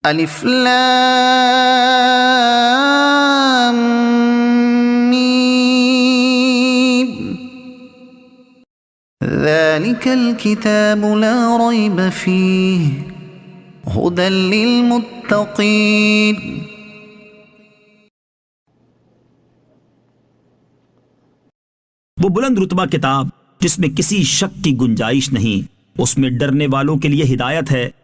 अलिफ लाम मीम ज़ालिकल किताबु ला रैब फीह हुदल लिलमुत्तक़ीन। वो बुलंद रुतबा किताब जिसमें किसी शक की गुंजाइश नहीं, उसमें डरने वालों के लिए हिदायत है